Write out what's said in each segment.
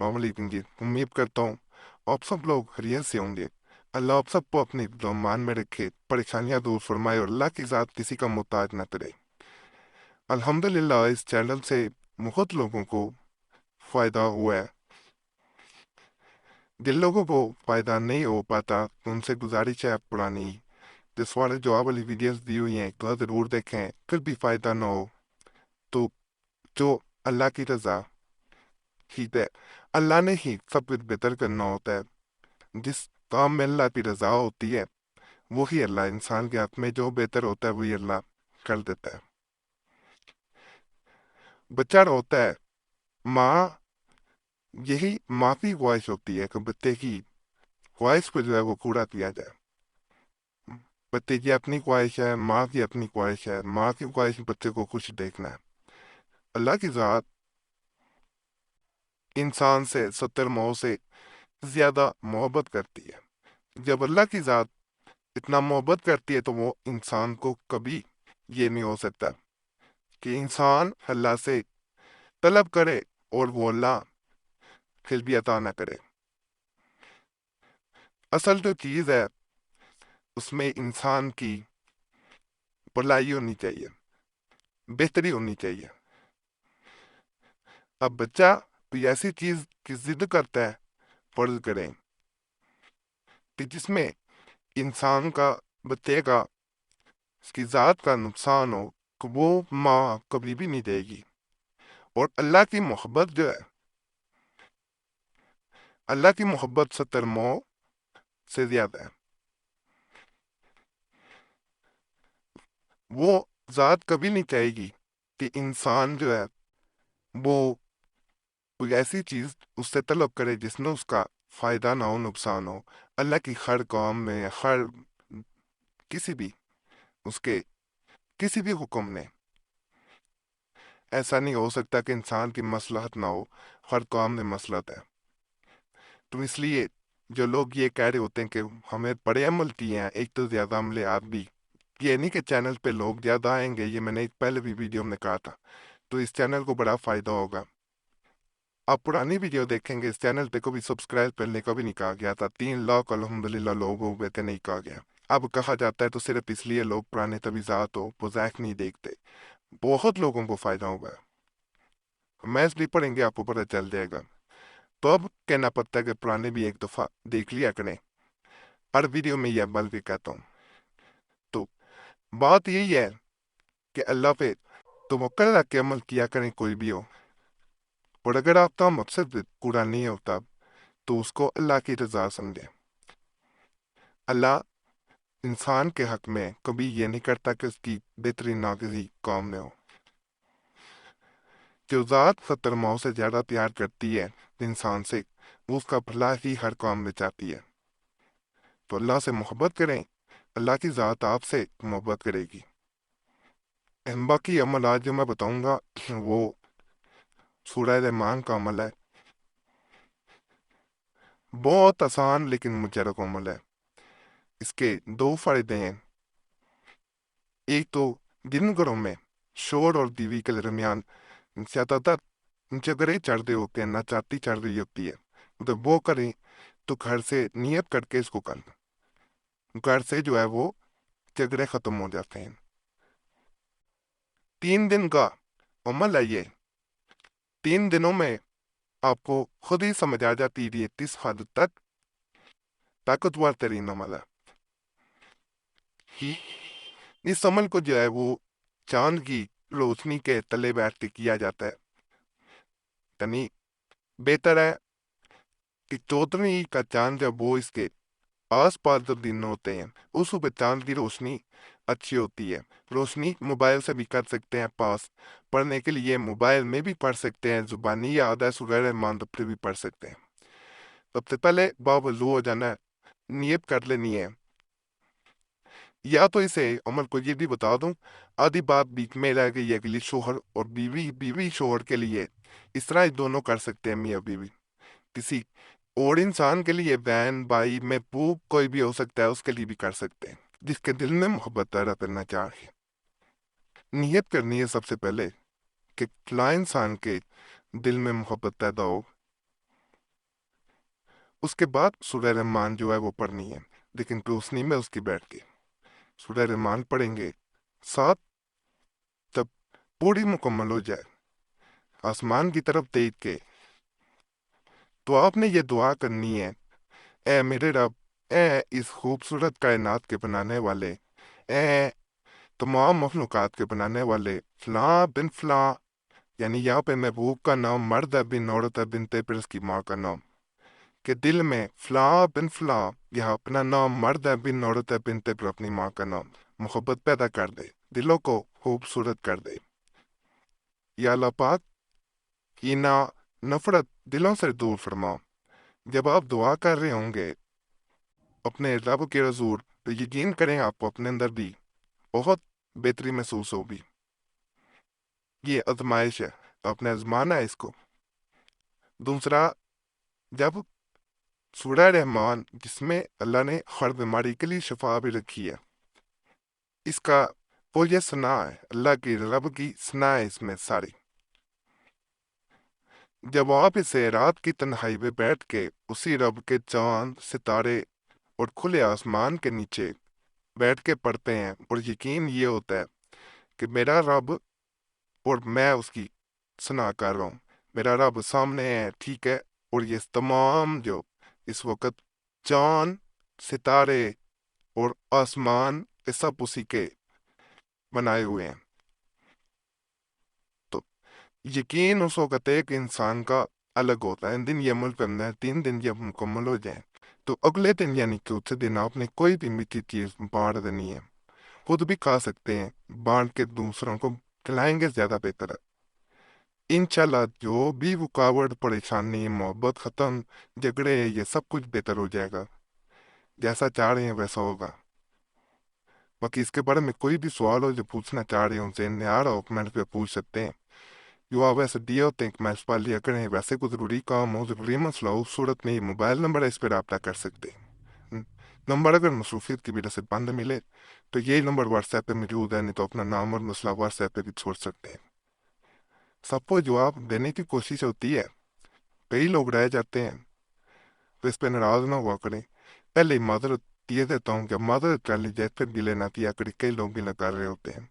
वालेकुम जी। उम्मीद करता हूँ आप सब लोग खैरियत से होंगे। अल्लाह आप सबको अपनी मान में रखे, परेशानियां दूर फरमाए और अल्लाह के साथ किसी का मोहताज न करे। अल्हम्दुलिल्लाह इस चैनल से बहुत लोगों को फायदा हुआ है। जिन लोगों को फायदा नहीं हो पाता तो उनसे गुजारिश है, आप पुरानी जो सवाल जवाब वाली वीडियोस दी हुई हैं तो ज़रूर देखें। फिर भी फायदा ना हो तो जो अल्लाह की रजा ही है, अल्लाह ने ही सब कुछ बेहतर करना होता है। जिस काम में अल्लाह की रजा होती है वही अल्लाह, इंसान के हाथ में जो बेहतर होता है वही अल्लाह कर देता है। बच्चा रोता है, माँ यही माँ की ख्वाहिश होती है कि बच्चे की ख्वाहिश को जो है वो पूरा किया जाए। बच्चे की अपनी ख्वाहिश है, माँ की अपनी ख्वाहिश है, माँ की ख्वाहिश बच्चे को खुश देखना है। अल्लाह की ज़ात इंसान से 70 से ज्यादा मोहब्बत करती है। जब अल्लाह की ज़ात इतना मोहब्बत करती है तो वो इंसान को कभी ये नहीं हो सकता कि इंसान अल्लाह से तलब करे और वो अल्लाह फिर भी अता ना करे। असल जो चीज़ है उसमें इंसान की भलाई होनी चाहिए, बेहतरी होनी चाहिए। अब बच्चा कोई ऐसी चीज़ की जिद करता है, फर्ज करें कि जिसमें इंसान का, बच्चे का, उसकी ज़ात का नुकसान हो, तो वो माँ कभी भी नहीं देगी। और अल्लाह की मोहब्बत जो है, अल्लाह की मोहब्बत 70 से ज्यादा है। वो ज़ात कभी नहीं चाहेगी कि इंसान जो है वो कोई ऐसी चीज उससे तलब करे जिसमें उसका फायदा ना हो, नुकसान हो। अल्लाह की हर काम में, हर किसी भी उसके किसी भी हुक्म में ऐसा नहीं हो सकता कि इंसान की मसलहत ना हो। हर काम में मसलहत है। तो इसलिए जो लोग ये कह रहे होते हैं कि हमें बड़े अमल किए हैं, एक तो ज्यादा अमले आप भी, ये नहीं कि चैनल पे लोग ज्यादा आएंगे, ये मैंने पहले भी वीडियो में कहा था। तो इस चैनल को बड़ा फायदा होगा। आप पुरानी वीडियो देखेंगे, इस चैनल पे कभी सब्सक्राइब करने का भी नहीं कहा गया था। 3 लाख अल्हम्दुलिल्लाह लोग हो गए थे, नहीं कहा गया। अब कहा जाता है तो सिर्फ इसलिए लोग पुराने तवीज़ात हो वज़ाइफ नहीं देखते। बहुत लोगों को फायदा होगा। मैच भी पढ़ेंगे आपको पता चल जाएगा। तो अब कहना पड़ता है कि पुराने भी एक दफा देख लिया करें। हर वीडियो में यह बल भी कहता हूँ। तो बात यही है कि अल्लाह पे तवक्कल रख के अमल किया करें, कोई भी हो। और अगर आपका मकसद पूरा नहीं होता तो उसको अल्लाह की रजा समझे। अल्लाह इंसान के हक में कभी ये नहीं करता कि उसकी बेहतरीन ना किसी काम में हो। जो ज़ात 70 से ज्यादा प्यार करती है इंसान से, वो उसका भला ही हर काम में चाहती है। तो अल्लाह से मोहब्बत करें, अल्लाह की ज़ात आपसे मोहब्बत करेगी। बाकी अमल आज जो मैं बताऊंगा वो सूरह रहमान का अमल है। बहुत आसान लेकिन मुजरब अमल है। इसके दो फायदे हैं। एक तो जिन घरों में शोर और बीवी के दरमियान ज्यादातर झगड़े चल रहे होते हैं, नाचाती चल रही होती है, तो वो करें तो घर से नियत करके इसको करना। घर से जो है वो झगड़े खत्म हो जाते हैं। 3 दिन का अमल है ये। 3 दिनों में आपको खुद ही समझ आ जाती है, किस हद तक ताकतवर तरीन अमल है। इस अमल को जो है वो चांद की रोशनी के तले बैठ के किया जाता है। यानी बेहतर है कि चौदहवीं का चांद जब वो इसके आस पास जब दिन होते हैं उस वक्त चांद की रोशनी अच्छी होती है। रोशनी मोबाइल से भी कर सकते हैं पास, पढ़ने के लिए मोबाइल में भी पढ़ सकते हैं, जुबानी याद है सुरह रहमान पे भी पढ़ सकते हैं। सबसे पहले बावजू हो जाना है, नियत कर लेनी है। या तो इसे अमल को ये भी बता दूं, आधी बात बीच में रह गई है कि लिए शोहर और बीवी, बीवी शोहर के लिए, इस तरह ये दोनों कर सकते हैं, मियाँ बीवी। किसी और इंसान के लिए बहन भाई महबूब कोई भी हो सकता है, उसके लिए भी कर सकते हैं जिसके दिल में मोहब्बत पैदा करना चाहे। नियत करनी है सबसे पहले कि फला इंसान के दिल में मोहब्बत पैदा हो। اس کے بعد سورہ رحمان جو ہے وہ پڑھنی ہے، لیکن روشنی میں اس کی بیٹھ کے سورہ رحمان پڑھیں گے ساتھ، جب پوری مکمل ہو جائے آسمان کی طرف دیکھ کے تو آپ نے یہ دعا کرنی ہے: اے میرے رب، اے اس خوبصورت کائنات کے بنانے والے، اے تمام مخلوقات کے بنانے والے، فلاں بن فلاں، یعنی یہاں پہ محبوب کا نام مرد ہے بن عورت ہے بن تیبرس کی ماں کا نام، کہ دل میں فلاں بن فلاں یہاں اپنا نام مرد ہے بن عورت ہے بن تیبر اپنی ماں کا نام محبت پیدا کر دے، دلوں کو خوبصورت کر دے۔ یا اللہ پاک، کینہ نفرت دلوں سے دور فرماؤ۔ جب آپ دعا کر رہے ہوں گے اپنے رب کے حضور، تو یقین کریں آپ کو اپنے اندر بھی بہت بہتری محسوس ہوگی۔ یہ آزمائش ہے، آپ نے آزمانا ہے اس کو۔ دوسرا، جب سورہ رحمان جس میں اللہ نے ہر بیماری کے لیے شفا بھی رکھی ہے، اس کا وہ یہ ثنا ہے، اللہ کی رب کی ثنا ہے اس میں ساری۔ جب آپ اسے رات کی تنہائی میں بیٹھ کے اسی رب کے چاند ستارے اور کھلے آسمان کے نیچے بیٹھ کے پڑھتے ہیں، اور یقین یہ ہوتا ہے کہ میرا رب اور میں اس کی ثنا کر رہا ہوں، میرا رب سامنے ہے، ٹھیک ہے، اور یہ تمام جو اس وقت چاند ستارے اور آسمان یہ سب اسی کے بنائے ہوئے ہیں۔ تو یقین اس وقت ایک انسان کا الگ ہوتا ہے۔ دن یہ عمل کرنا ہے، 3 دن جب مکمل ہو جائیں تو اگلے دن یعنی کہ اس دن آپ نے کوئی بھی میٹھی چیز بانٹ دینی ہے، خود بھی کھا سکتے ہیں، بانٹ کے دوسروں کو کھلائیں گے زیادہ بہتر ہے۔ انشاءاللہ جو بھی رکاوٹ، پریشانی، محبت ختم، جھگڑے، یہ سب کچھ بہتر ہو جائے گا، جیسا چاہ رہے ہیں ویسا ہوگا۔ باقی اس کے بارے میں کوئی بھی سوال ہو جو پوچھنا چاہ رہے ہوں، ذہن میں آ رہا ہو، کمنٹ پہ پوچھ سکتے ہیں۔ جو آپ ویسے دیے ہوتے ہیں کمنٹس پہ لیا کریں، ویسے کوئی ضروری کام ہو، ضروری مسئلہ ہو، اس صورت میں یہ موبائل نمبر ہے، اس پہ رابطہ کر سکتے ہیں۔ نمبر اگر مصروفیت کی وجہ سے بند ملے تو یہی نمبر واٹس ایپ پہ موجود ہے، نہیں تو اپنا نام اور مسئلہ واٹس ایپ پہ بھی چھوڑ سکتے ہیں۔ سب کو جواب دینے کی کوشش ہوتی ہے، کئی لوگ رہ جاتے ہیں تو اس پہ ناراض نہ ہوا کریں۔ پہلے ہی معذرت دیے دیتا ہوں کہ معذرت کر لی جائے، پھر گلے نہ کیا کریں، کئی لوگ گلے کر رہے ہوتے ہیں۔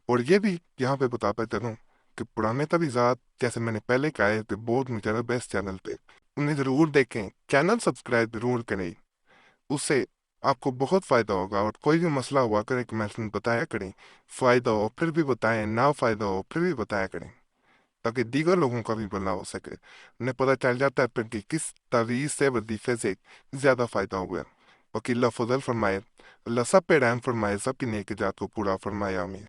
اور یہ بھی یہاں پہ بتاتا چلوں کہ پرانے تبیزات جیسے میں نے پہلے کہا ہے کہ بہت مجرب ہے اس چینل پہ، انہیں ضرور دیکھیں، چینل سبسکرائب ضرور کریں، اس سے آپ کو بہت فائدہ ہوگا۔ اور کوئی بھی مسئلہ ہوا کرے کہ میں بتایا کریں، فائدہ ہو پھر بھی بتائیں، نہ فائدہ ہو پھر بھی بتایا کریں، تاکہ دیگر لوگوں کا بھی بھلا ہو سکے، انہیں پتہ چل جاتا ہے پھر کہ کس تعویذ سے، وظیفے سے زیادہ فائدہ ہوا۔ وکیل اللہ فضل فرمائے، اللہ سب پہ رحم فرمائے، سب کی نیک جات کو پورا فرمائے، آمین۔